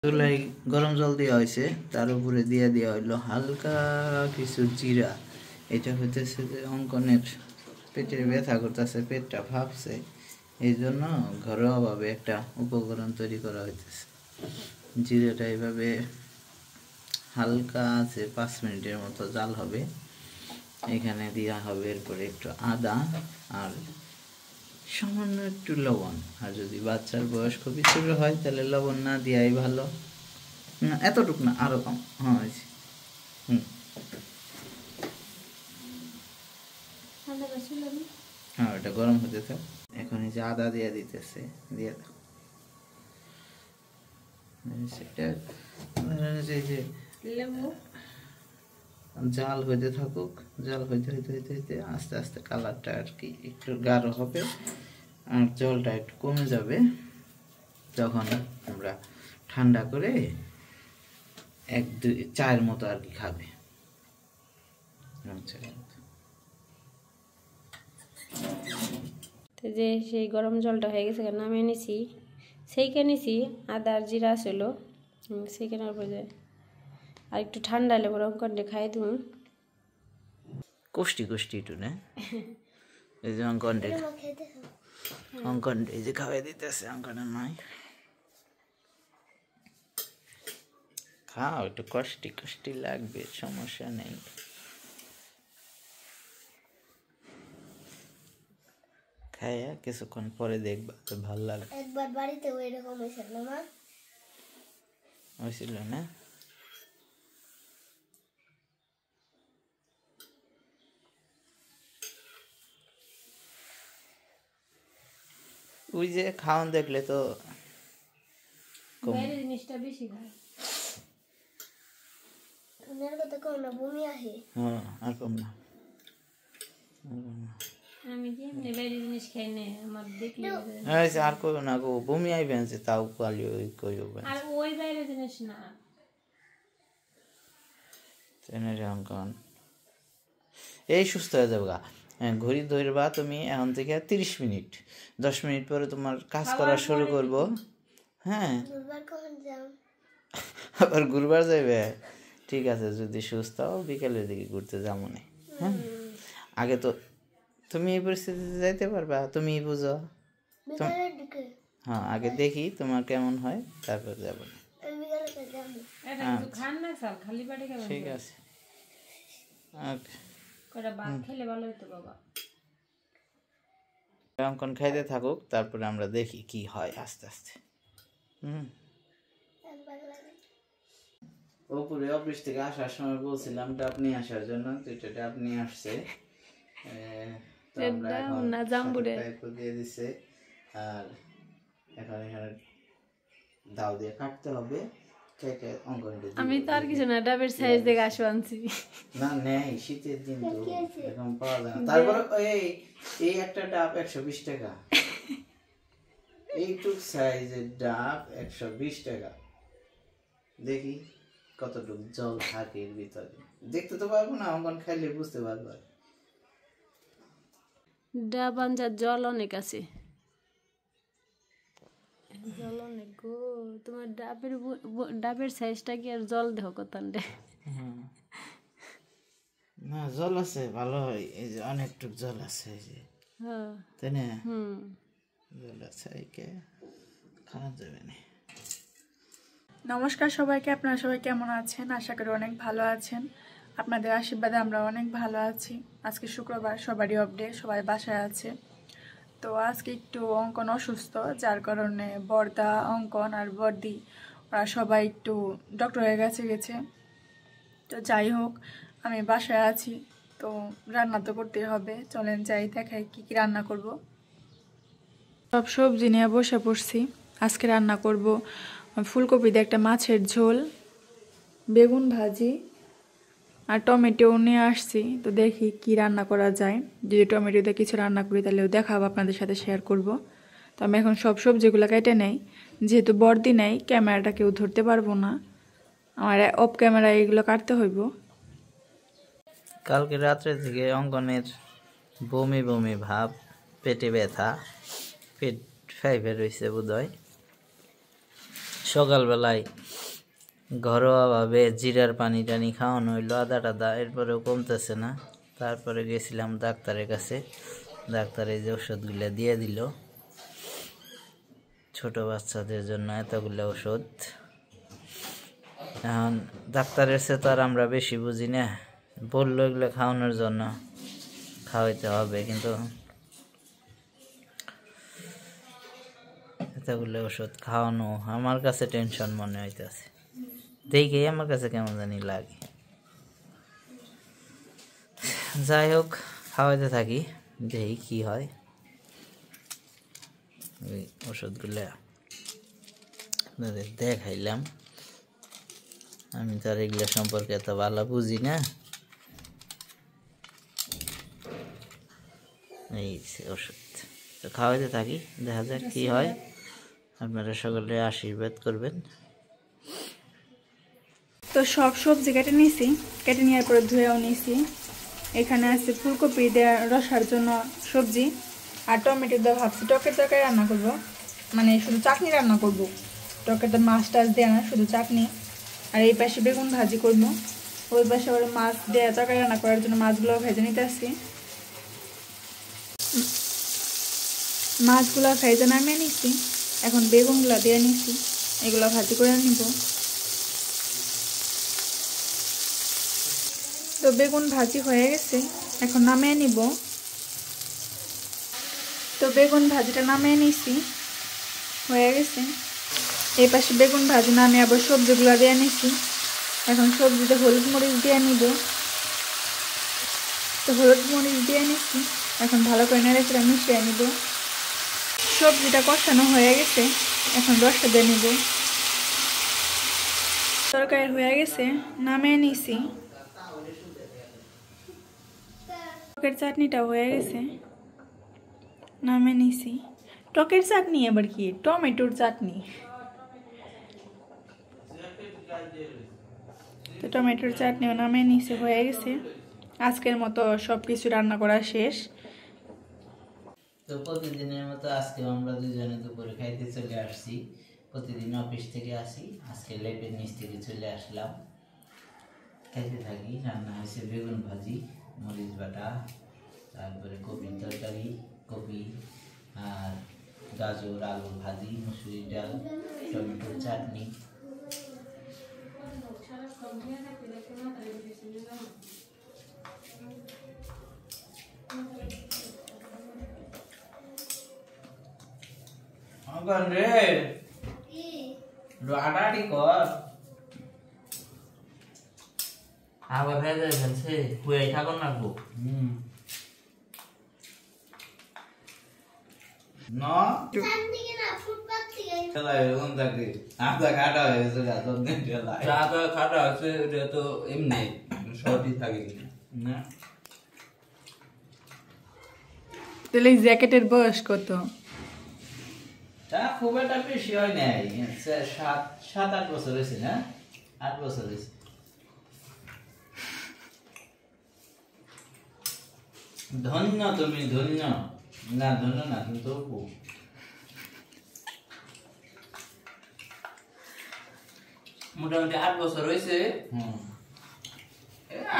চুলাই গরম জল দেওয়া হয়েছে, তার উপরে দিয়ে দেওয়া হইলো হালকা কিছু জিরা। এটা হইতেছে যে অঙ্কনের পেটের ব্যথা করতেছে, পেটটা ভাবছে, এই জন্য ঘরোয়াভাবে একটা উপকরণ তৈরি করা হইতেছে। জিরাটা এইভাবে হালকা আছে 5 মিনিটের মতো জাল হবে। এখানে দেওয়া হবে এরপরে একটু আদা আর সামান্য একটু লবণ। আর যদি বাচ্চার বয়স খুবই ছোট হয় তাহলে লবণ না দেওয়াই ভালো। না এতটুকু না, আরো কম। হ্যাঁ হ্যাঁ এটা গরম হতে থাক। এখন এই যে আদা দিয়ে দিতেছে, দিয়ে দাও। সেটা জাল হইতে থাকুক, জাল হইতে হইতে হইতে হইতে আস্তে আস্তে কালারটা আর কি একটু গাঢ় হবে আর জলটা একটু কমে যাবে। তখন আমরা ঠান্ডা করে 1-2-4 মতো আর কি খাবে। তো যে সেই গরম জলটা হয়ে গেছে, নামিয়ে নিছি, সেইখানে নিছি আদা আর জিরা ছিল, সেইখানে পরে আর একটু ঠান্ডা হলে গরম করে খাই তুমি কষ্টি কষ্টি একটু না। এই যে অঙ্কন এই যে খাওয়াই দিতেছে অঙ্কনের মাই। খাও, একটু কষ্টি কষ্টি লাগবে, সমস্যা নেই। খাইয়া কিছুক্ষণ পরে দেখবা তো ভালো লাগবে। একবার বাড়িতে ওইরকম হয়েছিল না, হয়েছিল না? ওই যে খাওয়ান দেখলে তো জিনিসটা বেশি খায়। কম না, বমি আসে। হ্যাঁ, আর কম না। আমি যে এমনি বাইরে জিনিস খাই না, আমার দেখলে আর কই না গো, বমি আইবেন যে তাও কালি ওই কইও। আর ওই বাইরে জিনিস না তেনে অঙ্কন এই সুস্থ হয়ে যাবে গা। ঘড়ি ধরবা তুমি এখন থেকে 30 মিনিট, 10 মিনিট পরে তোমার কাজ করা শুরু করবো। হ্যাঁ, আবার ঘুরবার যাইবে। ঠিক আছে, যদি সুস্থ হও বিকেলের দিকে ঘুরতে যাবো না। হ্যাঁ, আগে তো তুমি এই পরিস্থিতিতে যাইতে পারবা, তুমি বুঝো। হ্যাঁ, আগে দেখি তোমার কেমন হয়, তারপর যাবো না। ঠিক আছে, অঙ্কন খাইতে থাকুক, তারপরে আমরা দেখি কি হয় আস্তে আস্তে। ওপরে অফিস থেকে আসার সময় বলছিলাম ডাব নিয়ে আসার জন্য, দুইটা ডাব নিয়ে আসছে। দিয়ে দিছে আর এখন এখানে দাও দিয়ে কাটতে হবে। আমি তো আর কিছু না, ডাবের সাইজ দেখে আসো আনছি না, নেই শীতের দিন তো এখন পাওয়া যায় না। তারপরে এই একটা ডাব 120 টাকা, এইটুক সাইজের ডাব 120 টাকা। দেখি কতটুকু জল থাকে এর ভিতরে, দেখতে তো পারবো না, অঙ্কন খাইলে বুঝতে পারবো। ডাব আনজার জল অনেক আছে, জল অনেক গো। তোমার ডাবের সাইজটা কি আর জল দেহ কত? না, জল আছে, ভালো হয়। এই যে অনেকটুক জল আছে, এই যে তাই না? জল আছে, একে খাওয়া যাবে না। নমস্কার সবাইকে, আপনারা সবাই কেমন আছেন? আশা করি অনেক ভালো আছেন। আপনাদের আশীর্বাদে আমরা অনেক ভালো আছি। আজকে শুক্রবার, সবারই অফ ডে, সবাই বাসায় আছে। তো আজকে একটু অঙ্কন অসুস্থ, যার কারণে বর্দা, অঙ্কন আর বর্দি ওরা সবাই একটু ডক্টর হয়ে গেছে। তো যাই হোক, আমি বাসায় আছি, তো রান্না তো করতেই হবে। চলেন যাই, দেখাই কি কি রান্না করব। সব সবজি নিয়ে বসে পড়ছি। আজকে রান্না করব ফুলকপি দিয়ে একটা মাছের ঝোল, বেগুন ভাজি আর টমেটো নিয়ে আসছি। তো দেখি কি রান্না করা যায়। যদি টমেটো দিয়ে কিছু রান্না করি তাহলেও দেখাবো, আপনাদের সাথে শেয়ার করব। তো আমি এখন সব সবজিগুলো কেটে নেই, যেহেতু বর্দি নেই, ক্যামেরাটা কেউ ধরতে পারবো না, আমার অফ ক্যামেরায় এগুলো কাটতে হইব। কালকে রাত্রে থেকে অঙ্কনের বমি বমি ভাব, পেটে ব্যথা, পেট ফাইভে রয়েছে বোধ হয়। সকালবেলায় ঘরোয়াভাবে জিরার পানি টানি খাওয়ানো হইলো আদা টাদা, এরপরেও কমতেছে না। তারপরে গেছিলাম ডাক্তারের কাছে, ডাক্তার এই যে ওষুধগুলো দিয়ে দিল, ছোট বাচ্চাদের জন্য এতগুলো ওষুধ। এখন ডাক্তারের সে তো আর আমরা বেশি বুঝি না, বললো এগুলো খাওয়ানোর জন্য খাওয়াইতে হবে, কিন্তু এতগুলো ওষুধ খাওয়ানো আমার কাছে টেনশন মনে হইতেছে, দেখেই আমার কাছে কেমন জানি লাগে। যাই হোক, খাওয়াইতে থাকি, দেখি কি হয়। ওই ওষুধগুলো আপনাদের দেখাইলাম, আমি তো আর এগুলো সম্পর্কে এত ভালো বুঝি না। এই ওষুধ তো খাওয়াইতে থাকি, দেখা যাক কি হয়। আপনারা সকলে আশীর্বাদ করবেন। তো সব সবজি কেটে নিয়েছি, কেটে নেওয়ার পরে ধুয়েও নিয়েছি। এখানে আছে ফুলকপি দেওয়া রসার জন্য সবজি, আর টমেটো দিয়ে ভাবছি টকের তরকারি রান্না করব, মানে শুধু চাটনি রান্না করব, টকের তো মাছ টাছ দেওয়া না, শুধু চাটনি। আর এই পাশে বেগুন ভাজি করব, ওই পাশে আবার মাছ দেওয়া তরকারি রান্না করার জন্য মাছগুলো ভেজে নিতে আসছি। মাছগুলো ভেজে নামিয়ে নিচ্ছি, এখন বেগুনগুলো দিয়ে নিচ্ছি, এগুলো ভাজি করে নিব। তো বেগুন ভাজি হয়ে গেছে, এখন নামিয়ে নিব। তো বেগুন ভাজিটা নামিয়ে নিছি, হয়ে গেছে। এই পাশে বেগুন ভাজি নামিয়ে আবার সবজিগুলো দিয়ে নিছি, এখন সবজিতে হলুদ মরিচ দিয়ে নিব। তো হলুদ মরিচ দিয়ে নিচ্ছি, এখন ভালো করে নেড়ে মিশিয়ে নিব। সবজিটা কষানো হয়ে গেছে, এখন রসটা দিয়ে নিব। তরকারি হয়ে গেছে, নামিয়ে নিছি। টকের চাটনিটা হয়ে গেছে, নামিয়ে নিছি। টকের চাটনি আবার কি? টমেটোর চাটনি। তো টমেটোর চাটনিও নামিয়ে নিছি, হয়ে গেছে। আজকের মতো সব কিছু রান্না করা শেষ। তো প্রতিদিনের মতো আজকে আমরা দুজনে দুপুরে খাইতে চলে আসছি। প্রতিদিন অফিস থেকে আসি, আজকে লেপের নিচ থেকে চলে আসলাম। খাইতে থাকি। রান্না হয়েছে বেগুন ভাজি, মরিচ বাটা, তারপরে কপির তরকারি, কপি আর গাজর আলু ভাজি, মুসুরির ডাল, টমেটোর চাটনি। রে আটাটি কর আবার ভেজে ফেলছে, হুয়ে থাকুন রাখবো। তাহলে জ্যাকেটের বয়স কত? তা খুব একটা বেশি হয় নাই, 7-8 বছর হয়েছে না, 8 বছর হয়েছে। ধন্য তুমি, ধন্য না, ধন্য না তুমি তো মোটামুটি 8 বছর হয়েছে।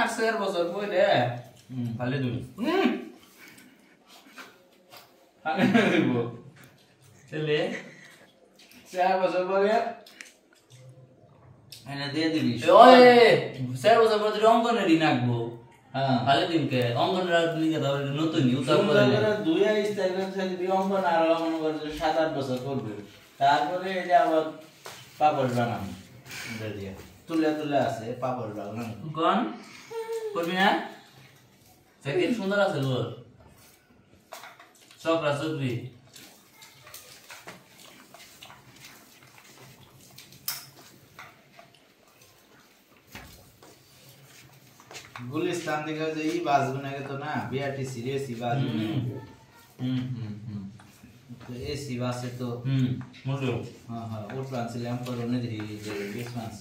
8 বছর পরে ভালো তুমি দিব চলে 4 বছর পরে এনে দিয়ে দিবি। 4 বছর পরে অঙ্কনেরই নাকবো। হ্যাঁ, ভালো দিনকে অঙ্কনের লিখে দাও, নতুন ইউজার করে 2 স্টাইলের সাথে অঙ্কন আর মনে করে 7-8 বছর করবে, তারপরে এটা আবার পাপড় বানাবো। তুলে তুলে আছে পাপড় বানাবো। কোন করবি না? সেদিন সুন্দর আছে তোর চকরা চকরি। গুলিস্তান থেকে যে এই বাসগুলো তো না, বিআরটিসি এসি বাসগুলো। তো এসি বাসে তো মুলো হ্যাঁ উঠবান ছিলাম করোনা ধীরে ধীরে ডিসমান্স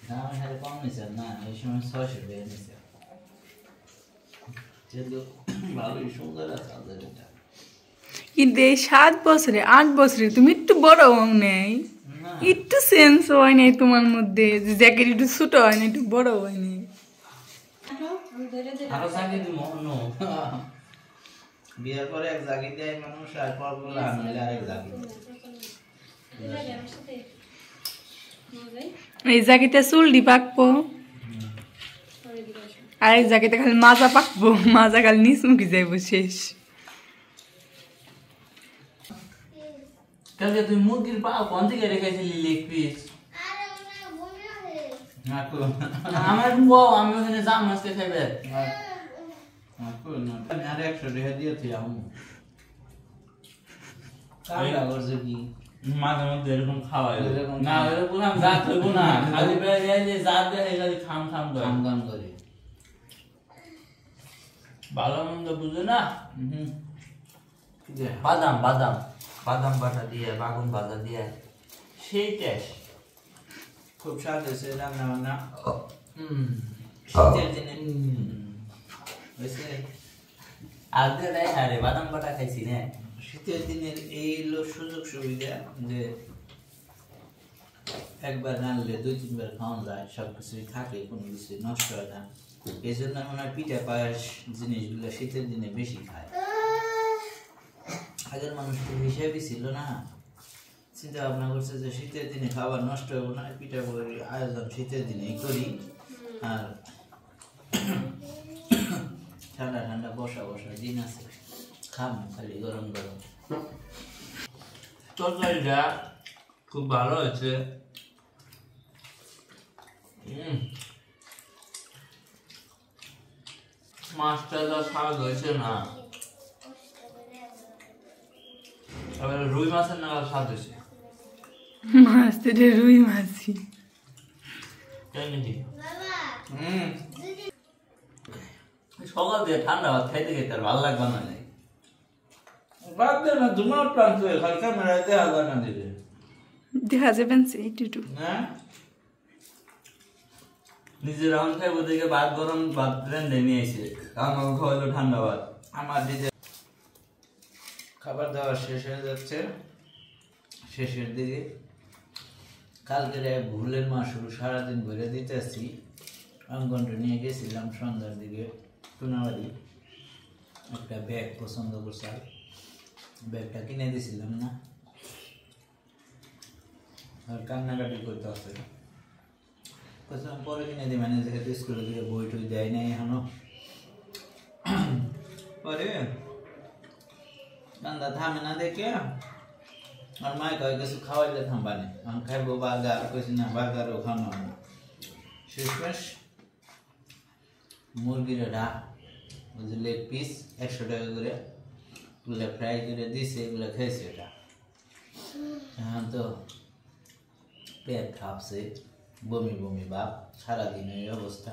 দাম হারে কম নিছে না, এই সময় 600 টাকা নিছে। কিন্তু ভালোই সুন্দর আছে এটা। কিন্তু এই 7 বছরে 8 বছরে তুমি একটু বড় হও নাই, একটু সেন্স হয় নাই তোমার মধ্যে, যে জ্যাকেট একটু ছোট হয় না, একটু বড় হয় নাই। আরো জাগি দিব অন্য বিয়ের পরে এক জাগি দেয় মানুষ, আর পর বলে আনলে আরেক জাগি। এই জ্যাকেটে চুলডি পাকবো, আর এক জ্যাকেটে খালি মাজা পাকবো, মাজা খালি নিচ মুখি যাইবো, শেষ। কালকে তুই মুরগির পা কোন থেকে রেখেছিলি লেগ পিস? আমার বউ আমি ওখানে যাম আজকে খাইবে। আমি আর 100 টাকা দিয়েছি আমি কামটা করছে কি মাঝে মধ্যে এরকম খাওয়াই এরকম না, এরকম আমি জাত হইব না, খালি পেয়ে যে জাত দেয় খালি খাম খাম করে কাম কাম করে ভালো মন্দ বুঝে না। বাদাম বাদাম বাদাম বাটা দিয়ে বাগুন ভাজা দিয়ে সেই টেস্ট খুব স্বাদ হয়েছে রান্না বান্না। শীতের দিনে হয়েছে আগে রে, হ্যাঁ রে, বাদাম বাটা খাইছি না। শীতের দিনের এই হলো সুযোগ সুবিধা যে একবার রানলে 2-3 বার খাওয়া যায়, সবকিছুই থাকে, কোনো কিছু নষ্ট হয় না। এই জন্য মনে হয় পিঠা পায়েস জিনিসগুলো শীতের দিনে বেশি খায়। আগের মানুষ তো হিসাবই ছিল না, চিন্তা ভাবনা করছে যে শীতের দিনে খাবার নষ্ট হবে না, পিঠা পুলির আয়োজন শীতের দিনেই করি, আর ঠান্ডা ঠান্ডা বসা বসা দিন আছে, খাম খালি গরম গরম। তরকারিটা খুব ভালো হয়েছে। মাছটা যা স্বাদ হয়েছে না, এবার রুই মাছের না স্বাদ হয়েছে। মাছ তো এটা রুই মাছি। তাই নাকি? সকাল দিয়ে ঠান্ডা ভাত খাইতে খাইতে আর ভালো লাগবে না। বাদ দে না, তোমার প্রাণ তো খালি ক্যামেরায় দেখা যায় না দিলে দেখা যাবেন একটু না। নিজের রাউন্ড খাইবো দেখে ভাত গরম ভাত রেঁধে নিয়ে এসে আমাকে খাওয়াইলো ঠান্ডা ভাত। আমার দিদি খাবার দাবার শেষ হয়ে যাচ্ছে, শেষের দিকে। কালকের ভুলের মাসুর সারাদিন ঘুরে দিতেছি, অঙ্কনটা নিয়ে গেছিলাম সন্ধ্যার দিকে টুনাবাড়ি, একটা ব্যাগ পছন্দ করছে, ব্যাগটা কিনে দিয়েছিলাম না, আর কান্নাকাটি করতে আছে, পরে কিনে দিই, মানে যেহেতু স্কুলে থেকে বই টই দেয় নাই এখনো। পরে কান্দা থামে না দেখে আর মায় কয় কিছু খাওয়াইলে থামবানে, আমি খাইবো বার্গার, কইছি না বার্গারও খাওয়ানো হয় না। শেষমেশ মুরগির ডাক, ওই যে লেগ পিস 100 টাকা করে, ওগুলো ফ্রাই করে দিছে, এগুলো খেয়েছে। এটা এখন তো পেট খাপছে, বমি বমি ভাব, সারাদিন এই অবস্থা,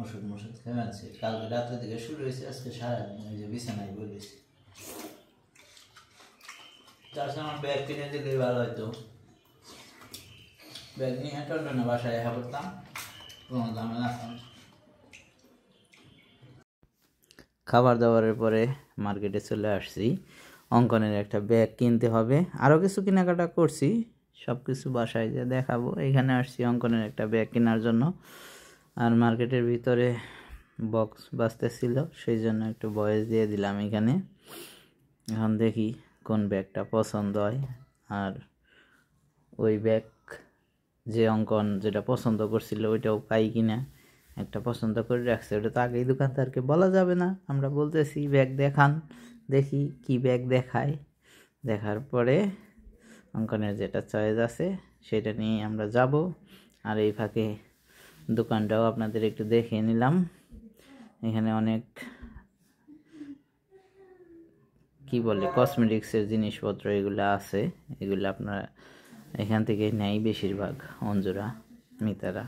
ওষুধ মষুধ খেয়ে আনছে। কালকে রাত্রে থেকে শুরু হয়েছে, আজকে সারাদিন ওই যে বিছানায় বলেছি। তার সাথে আমার ব্যাগ কিনে দিলে ভালো হয়তো, ব্যাগ নিয়ে হেঁটে না বাসায় দেখা করতাম, কোনো দামে আসতাম। খাবার দাবারের পরে মার্কেটে চলে আসছি, অঙ্কনের একটা ব্যাগ কিনতে হবে, আরও কিছু কেনাকাটা করছি, সব কিছু বাসায় যে দেখাবো। এখানে আসছি অঙ্কনের একটা ব্যাগ কেনার জন্য, আর মার্কেটের ভিতরে বক্স বাজতেছিল, সেই জন্য একটু ভয়েস দিয়ে দিলাম এখানে। এখন দেখি কোন ব্যাগটা পছন্দ হয়, আর ওই ব্যাগ যে অঙ্কন যেটা পছন্দ করছিল ওইটাও পাই কিনা, একটা পছন্দ করে রাখছে, ওটা তো আগেই দোকানদারকে বলা যাবে না, আমরা বলতেছি ব্যাগ দেখান, দেখি কি ব্যাগ দেখায়, দেখার পরে অঙ্কনের যেটা চয়েস আছে সেটা নিয়ে আমরা যাব। আর এই ফাঁকে দোকানটাও আপনাদের একটু দেখিয়ে নিলাম, এখানে অনেক কি বলে কসমেটিক্সের জিনিসপত্র এগুলো আছে, এগুলো আপনারা এখান থেকে নেয় বেশিরভাগ, অঞ্জুরা, মিতারা,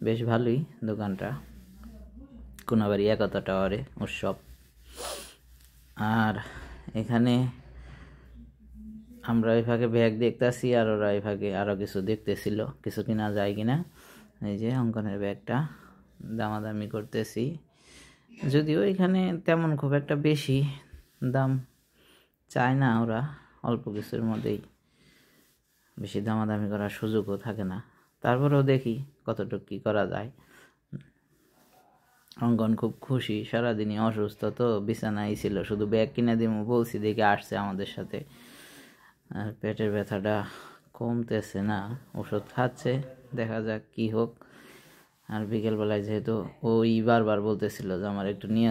বেশ ভালোই দোকানটা, কোনাবাড়ি 71 টাওয়ারে উৎসব। আর এখানে আমরা এই ফাঁকে ব্যাগ দেখতেছি, আর ওরা এই ফাঁকে আরও কিছু দেখতেছিল, কিছু কিনা যায় কিনা। এই যে অঙ্কনের ব্যাগটা দামাদামি করতেছি, যদিও এখানে তেমন খুব একটা বেশি দাম চায় না ওরা, অল্প কিছুর মধ্যেই বেশি দামাদামি করার সুযোগও থাকে না। তারপরেও দেখি কতটুকু কী করা যায়। অঙ্কন খুব খুশি, সারাদিনই অসুস্থ তো বিছানায় ছিল, শুধু ব্যাগ কিনে দিব বলছি দেখে আসছে আমাদের সাথে। আর পেটের ব্যথাটা কমতেছে না, ওষুধ খাচ্ছে, দেখা যাক কি হোক। আর বিকেলবেলায় যেহেতু ওই বারবার বলতেছিল যে আমার একটু নিয়ে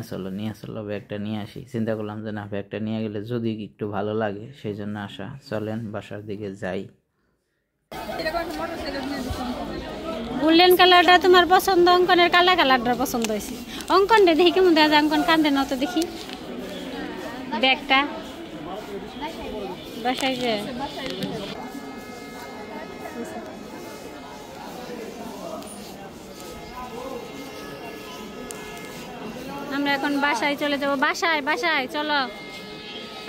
চলো ব্যাগটা নিয়ে আসি, চিন্তা করলাম যে না, ব্যাগটা নিয়ে গেলে যদি একটু ভালো লাগে সেই জন্য আসা। চলেন বাসার দিকে যাই। গোল্ডেন কালারটা তোমার পছন্দ, অঙ্কনের কালা কালারটা পছন্দ হয়েছে। অঙ্কনটা দেখি কেমন দেখা যায়, অঙ্কন কান্দে না তো দেখি। ব্যাগটা বাসায় যে আমরা এখন বাসায় চলে যাবো। বাসায় চলো,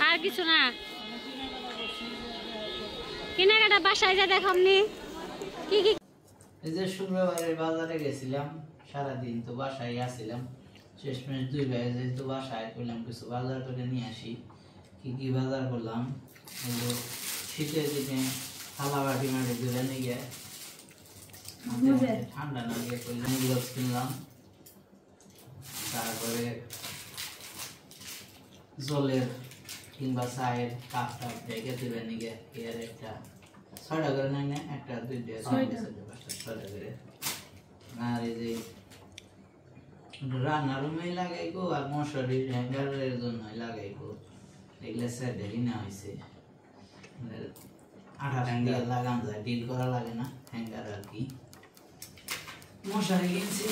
আর কিছু না কেনাকাটা বাসায় যা দেখো আপনি কি কি। এই যে শুক্রবারের বাজারে গেছিলাম, সারাদিন তো বাসায় আসছিলাম, শেষমেশ 2 ভাই যেহেতু বাসায় করলাম কিছু বাজার করে নিয়ে আসি। কি কি বাজার করলাম, শীতের দিনে থালা বাটি মাটি ধরে নিয়ে গিয়ে ঠান্ডা না গিয়ে করলাম, গ্লাভস কিনলাম। তারপরে জলের কিংবা চায়ের কাপ টাপ রেখে দেবে নিয়ে এর একটা 6টা করে নাই না, একটা 2টা 6টা করে। আর এই যে রান্নার রুমে লাগাইবো আর মশারি হ্যাঙ্গারের জন্য লাগাইবো, এগুলো স্যাডেরই না হয়েছে। 18 দিয়ে লাগান যায়, ডিল করা লাগে না, হ্যাঙ্গার আর কি। মশারি কিনছি,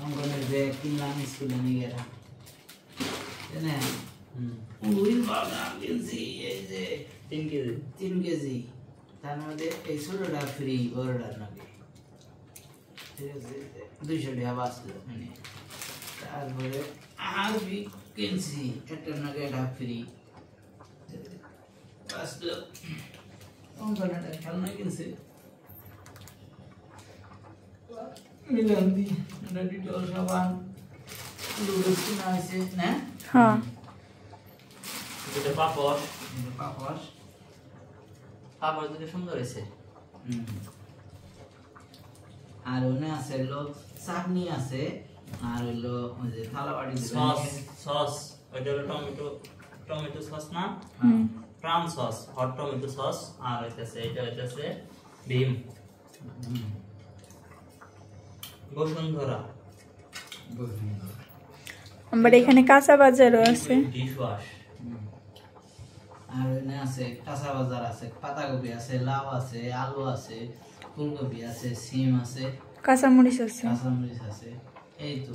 অঙ্গনের ব্যাগ কিনলাম স্কুলে নিয়ে গেলাম। এই যে 3 কেজি, তার মধ্যে এই ছোটটা ফ্রি, বড়টার নাকি ঠিক আছে 200 টাকা বাঁচলো। তারপরে আরবি কিনছি, একটার নাকি এটা ফ্রি বাঁচলো। অঙ্কনটা খেলনা কিনছি মিলান দি, এটা ডিটল সাবান লুডুস কিনা হয়েছে না। হ্যাঁ, এটা পাপড় দুটো সুন্দর হয়েছে। আর ওনে আছে হলো চাটনি আছে, আর হলো ওই যে থালা বাটি সস ওইটা হলো টমেটো সস না, প্রাণ সস, হট টমেটো সস। আর এটা হইতেছে ডিম বসুন্ধরা। আমার এখানে কাঁচা বাজারও আছে। Dish wash. আর ওনে আছে কাঁচা বাজার আছে, পাতাকপি আছে, লাউ আছে, আলু আছে, ফুলকপি আছে, সিম আছে, কাঁচামরিচ আছে। কাঁচামরিচ আছে। এই তো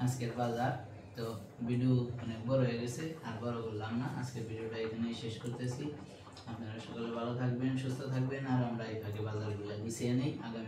আজকের বাজার। তো ভিডিও অনেক বড় হয়ে গেছে, আর বড় করলাম না, আজকের ভিডিওটা এখানেই শেষ করতেছি। আপনারা সকলে ভালো থাকবেন, সুস্থ থাকবেন, আর আমরা এই ফাঁকে বাজারগুলো গুছিয়ে নেই। আগামী